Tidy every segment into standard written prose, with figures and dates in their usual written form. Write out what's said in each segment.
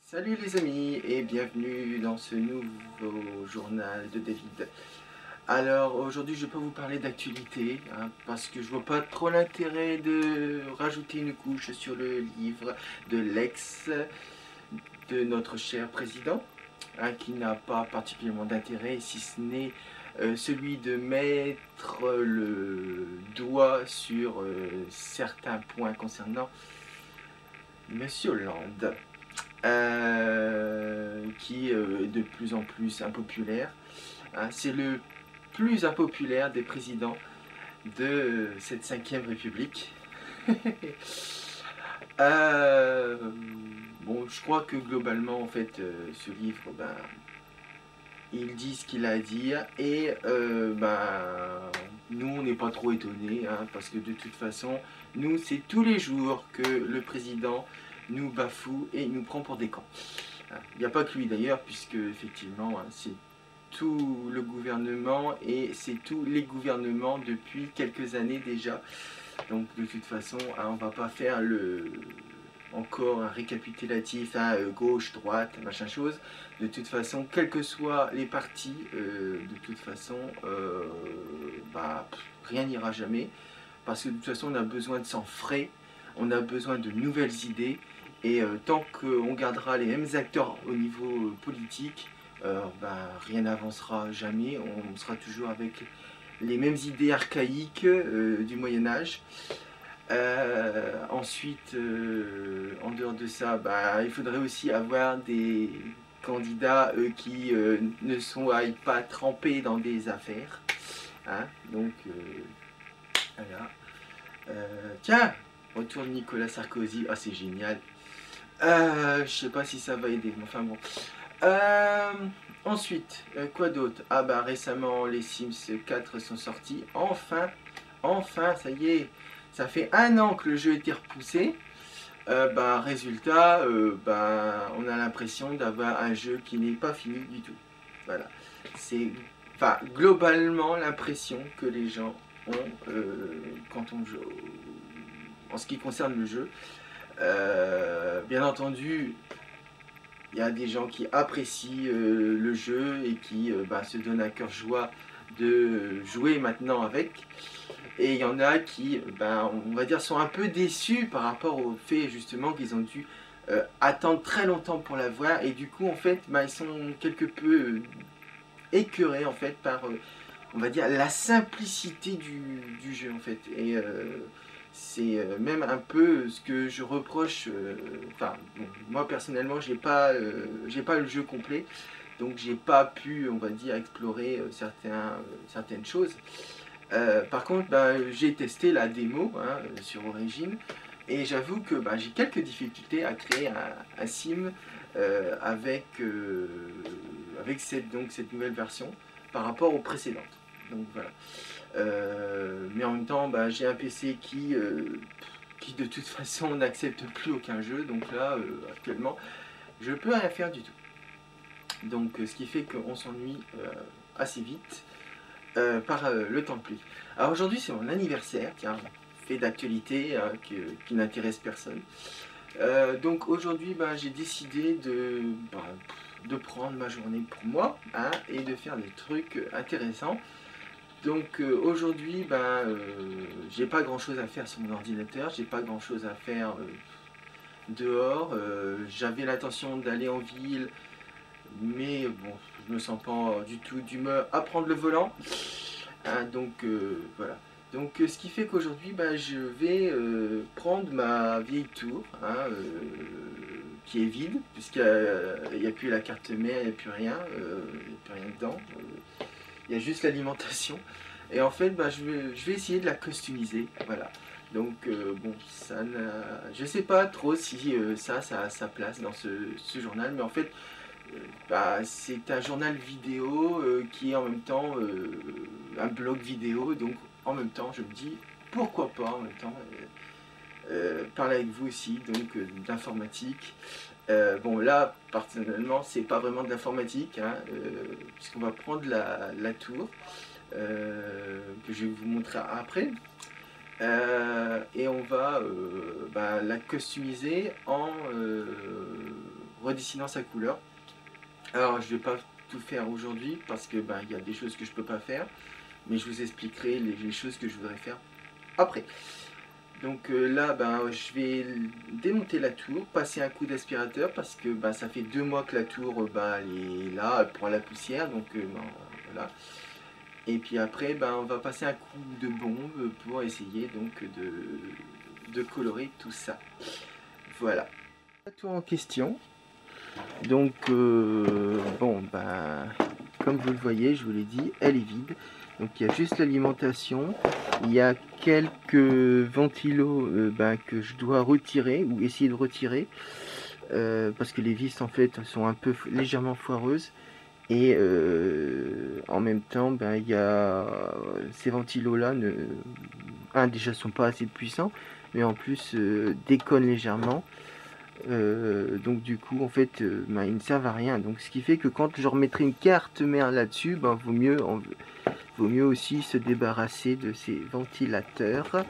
Salut les amis et bienvenue dans ce nouveau journal de David. Alors aujourd'hui je vais pas vous parler d'actualité parce que je vois pas trop l'intérêt de rajouter une couche sur le livre de l'ex de notre cher président qui n'a pas particulièrement d'intérêt si ce n'est celui de mettre le doigt sur certains points concernant Monsieur Hollande. Qui est de plus en plus impopulaire. C'est le plus impopulaire des présidents de cette 5e République. Bon, je crois que globalement, en fait, ce livre, il dit ce qu'il a à dire et nous, on n'est pas trop étonnés parce que de toute façon, nous, c'est tous les jours que le président nous bafoue et nous prend pour des cons. Il n'y a pas que lui d'ailleurs, puisque effectivement, c'est tout le gouvernement et c'est tous les gouvernements depuis quelques années déjà. Donc de toute façon, on va pas faire encore un récapitulatif gauche, droite, machin chose. De toute façon, quels que soient les partis, de toute façon, rien n'ira jamais. Parce que de toute façon, on a besoin de sang frais, on a besoin de nouvelles idées. Et tant qu'on gardera les mêmes acteurs au niveau politique, rien n'avancera jamais. On sera toujours avec les mêmes idées archaïques du Moyen-Âge. Ensuite, en dehors de ça, il faudrait aussi avoir des candidats qui ne sont pas trempés dans des affaires. Donc, voilà. Tiens, retour de Nicolas Sarkozy. Ah, c'est génial. Je sais pas si ça va aider, mais enfin bon. Ensuite, quoi d'autre? Récemment, les Sims 4 sont sortis. Enfin, ça y est. Ça fait 1 an que le jeu a été repoussé. Résultat, on a l'impression d'avoir un jeu qui n'est pas fini du tout. Voilà. C'est globalement l'impression que les gens ont quand on joue. En ce qui concerne le jeu. Bien entendu, il y a des gens qui apprécient le jeu et qui se donnent à cœur joie de jouer maintenant avec. Et il y en a qui, on va dire, sont un peu déçus par rapport au fait justement qu'ils ont dû attendre très longtemps pour l'avoir. Et du coup, en fait, ils sont quelque peu écœurés en fait par, on va dire, la simplicité du jeu en fait. Et c'est même un peu ce que je reproche. Moi personnellement, j'ai pas le jeu complet, donc j'ai pas pu, on va dire, explorer certaines choses. Par contre, j'ai testé la démo sur Origin et j'avoue que j'ai quelques difficultés à créer un sim avec cette nouvelle version par rapport aux précédentes. Donc voilà. Mais en même temps, j'ai un PC qui de toute façon n'accepte plus aucun jeu. Donc là, actuellement, je peux rien faire du tout. Donc ce qui fait qu'on s'ennuie assez vite par le temps de pluie. Alors aujourd'hui, c'est mon anniversaire, tiens, fait d'actualité qui n'intéresse personne. Donc aujourd'hui, j'ai décidé de prendre ma journée pour moi et de faire des trucs intéressants. Donc aujourd'hui, j'ai pas grand chose à faire sur mon ordinateur, j'ai pas grand chose à faire dehors. J'avais l'intention d'aller en ville, mais bon, je me sens pas du tout d'humeur à prendre le volant. Donc voilà. Donc ce qui fait qu'aujourd'hui, je vais prendre ma vieille tour, qui est vide, puisqu'il n'y a plus la carte mère, il n'y a plus rien, dedans. Il y a juste l'alimentation. Et en fait, je vais essayer de la customiser. Voilà. Donc, je sais pas trop si ça a sa place dans ce journal. Mais en fait, c'est un journal vidéo qui est en même temps un blog vidéo. Donc, en même temps, je me dis, pourquoi pas en même temps parler avec vous aussi, donc d'informatique. Bon là, personnellement, c'est pas vraiment de l'informatique, puisqu'on va prendre la tour, que je vais vous montrer après, et on va la customiser redessinant sa couleur. Alors je vais pas tout faire aujourd'hui parce que il y a des choses que je peux pas faire, mais je vous expliquerai les choses que je voudrais faire après. Donc là je vais démonter la tour, passer un coup d'aspirateur parce que ça fait 2 mois que la tour elle est là, elle prend la poussière, donc voilà. Et puis après on va passer un coup de bombe pour essayer donc de colorer tout ça. Voilà. La tour en question. Donc bon comme vous le voyez, je vous l'ai dit, elle est vide. Donc il y a juste l'alimentation, il y a quelques ventilos que je dois retirer ou essayer de retirer parce que les vis en fait sont un peu légèrement foireuses et en même temps il y a ces ventilos là déjà sont pas assez puissants, mais en plus déconnent légèrement. Donc du coup en fait ils ne servent à rien, donc ce qui fait que quand je remettrai une carte mère là-dessus, vaut mieux aussi se débarrasser de ces ventilateurs.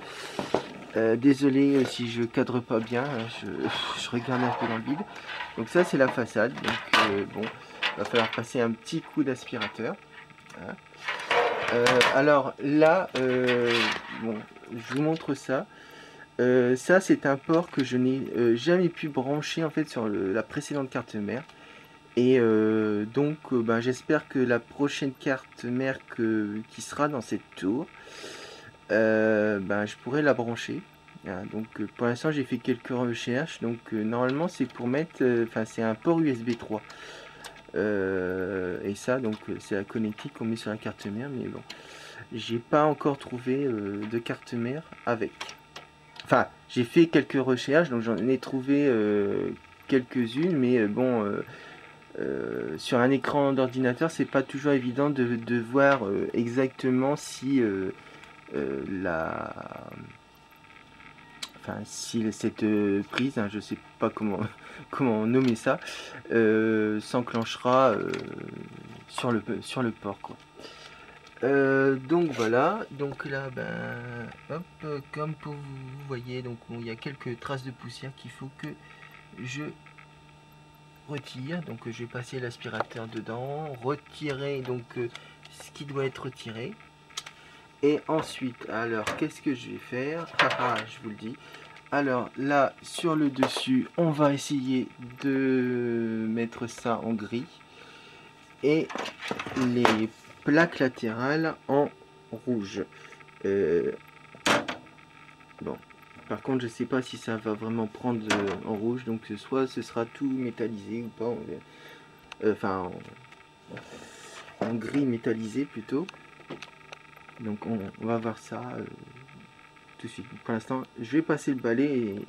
Désolé si je cadre pas bien, hein, je regarde un peu dans le vide. Donc ça c'est la façade, donc bon, va falloir passer un petit coup d'aspirateur. Voilà. Alors là bon, je vous montre ça. Ça c'est un port que je n'ai jamais pu brancher en fait sur la précédente carte mère, et donc j'espère que la prochaine carte mère qui sera dans cette tour, je pourrai la brancher. Voilà, donc pour l'instant j'ai fait quelques recherches, donc normalement c'est pour mettre, c'est un port USB 3 et ça donc c'est la connectique qu'on met sur la carte mère, mais bon j'ai pas encore trouvé de carte mère avec. Enfin, j'ai fait quelques recherches, donc j'en ai trouvé quelques-unes, mais bon, sur un écran d'ordinateur, c'est pas toujours évident de voir exactement si si cette prise, hein, je sais pas comment nommer ça, s'enclenchera sur le port, quoi. Donc voilà, donc là hop, comme vous voyez, donc il y a quelques traces de poussière qu'il faut que je retire. Donc je vais passer l'aspirateur dedans, retirer donc ce qui doit être retiré, et ensuite alors qu'est-ce que je vais faire? Je vous le dis. Alors là sur le dessus on va essayer de mettre ça en gris et les plaques latérales en rouge. Bon, par contre je sais pas si ça va vraiment prendre en rouge, donc soit ce sera tout métallisé ou pas, enfin en gris métallisé plutôt. Donc on va voir ça tout de suite. Pour l'instant je vais passer le balai et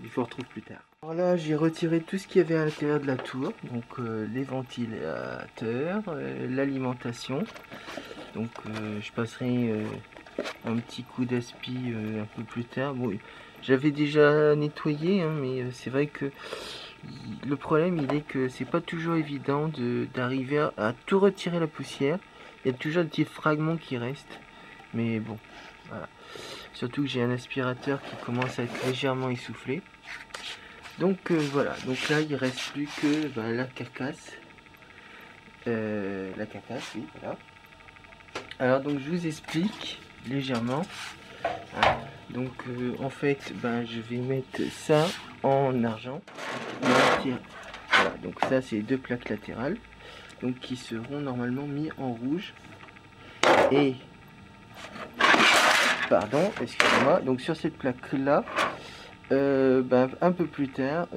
je vous retrouve plus tard. Alors là j'ai retiré tout ce qu'il y avait à l'intérieur de la tour, donc les ventilateurs, l'alimentation. Donc je passerai un petit coup d'aspi un peu plus tard. Bon, j'avais déjà nettoyé, hein, mais c'est vrai que le problème il est que c'est pas toujours évident d'arriver à tout retirer la poussière. Il y a toujours des petits fragments qui restent, mais bon, voilà. Surtout que j'ai un aspirateur qui commence à être légèrement essoufflé. Donc voilà, donc là il reste plus que la carcasse. La carcasse, oui, voilà. Alors donc je vous explique légèrement. Donc en fait je vais mettre ça en argent. Voilà, donc ça c'est 2 plaques latérales, donc qui seront normalement mis en rouge. Et pardon, excusez-moi, donc sur cette plaque là un peu plus tard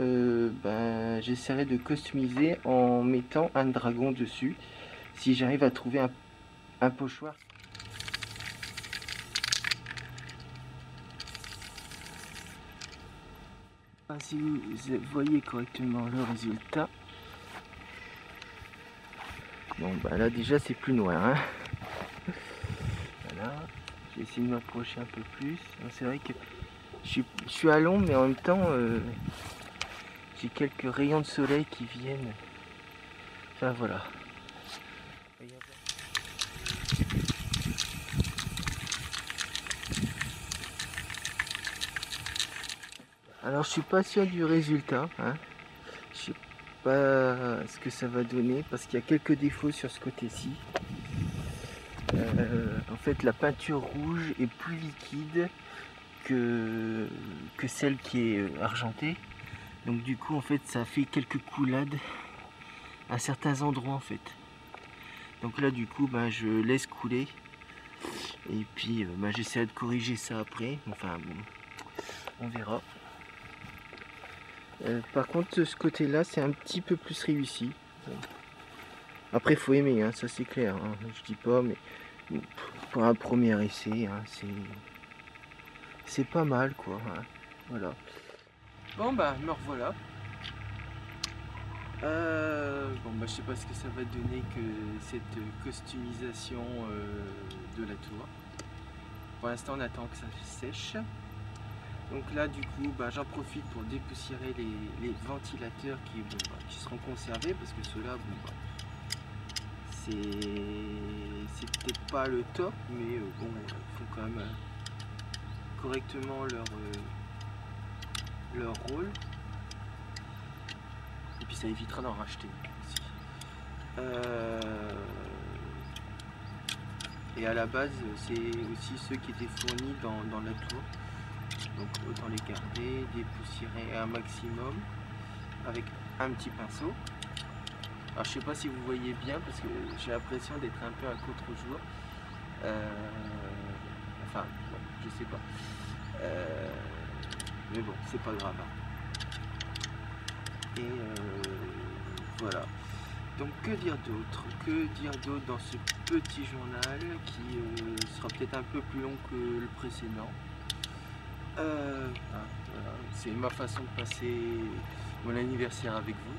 j'essaierai de customiser en mettant un dragon dessus, si j'arrive à trouver un pochoir. Si vous voyez correctement le résultat, bon là déjà c'est plus noir, hein. Voilà, j'ai essayé de m'approcher un peu plus. C'est vrai que je suis à l'ombre, mais en même temps j'ai quelques rayons de soleil qui viennent. Enfin voilà. Alors je suis pas sûr du résultat, hein. Je suis pas ce que ça va donner parce qu'il y a quelques défauts sur ce côté-ci. En fait, la peinture rouge est plus liquide que celle qui est argentée. Donc du coup, en fait, ça fait quelques coulades à certains endroits, en fait. Donc là, du coup, je laisse couler. Et puis, j'essaie de corriger ça après. Enfin, bon, on verra. Par contre, ce côté-là, c'est un petit peu plus réussi. Après, il faut aimer, hein, ça c'est clair. Hein. Je dis pas, mais pour un premier essai, hein, c'est pas mal, quoi. Hein. Voilà. Bon, me revoilà. Je sais pas ce que ça va donner que cette customisation de la tour. Pour l'instant, on attend que ça sèche. Donc là, du coup, j'en profite pour dépoussiérer les ventilateurs qui seront conservés parce que ceux-là, c'est peut-être pas le top, mais ils font quand même correctement leur rôle. Et puis ça évitera d'en racheter aussi. Et à la base, c'est aussi ceux qui étaient fournis dans la tour. Donc autant les garder, dépoussiérer un maximum avec un petit pinceau. Alors je sais pas si vous voyez bien parce que j'ai l'impression d'être un peu à contre-jour. Enfin, bon, je sais pas. Mais bon, c'est pas grave. Hein. Et voilà. Donc que dire d'autre? Que dire d'autre dans ce petit journal qui sera peut-être un peu plus long que le précédent. Voilà. C'est ma façon de passer mon anniversaire avec vous.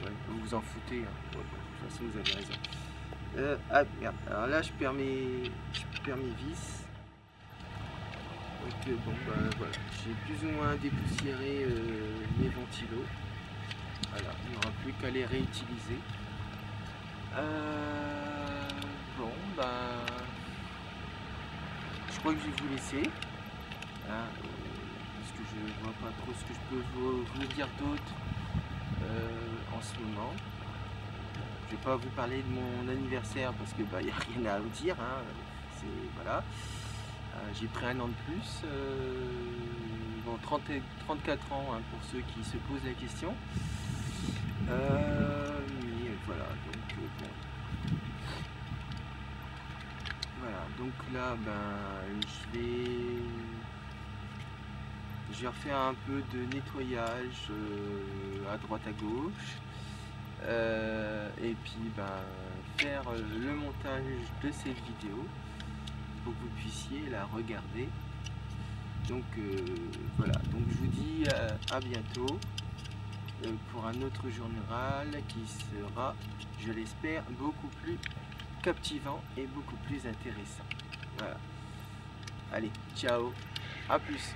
Ouais, vous vous en foutez, hein. Ouais, de toute façon vous avez raison. Merde, alors là je perds mes vis. Donc voilà, j'ai plus ou moins dépoussiéré mes ventilos. Voilà, il n'y aura plus qu'à les réutiliser. Je crois que je vais vous laisser. Hein, parce que je vois pas trop ce que je peux vous dire d'autre en ce moment. Je vais pas vous parler de mon anniversaire parce que y a rien à vous dire. Hein. Voilà. J'ai pris un an de plus. 34 ans hein, pour ceux qui se posent la question. Mais voilà, donc bon. Voilà, donc là je vais refaire un peu de nettoyage à droite à gauche. Et puis faire le montage de cette vidéo pour que vous puissiez la regarder. Donc voilà, donc je vous dis à bientôt pour un autre journal qui sera, je l'espère, beaucoup plus captivant et beaucoup plus intéressant. Voilà. Allez, ciao, à plus.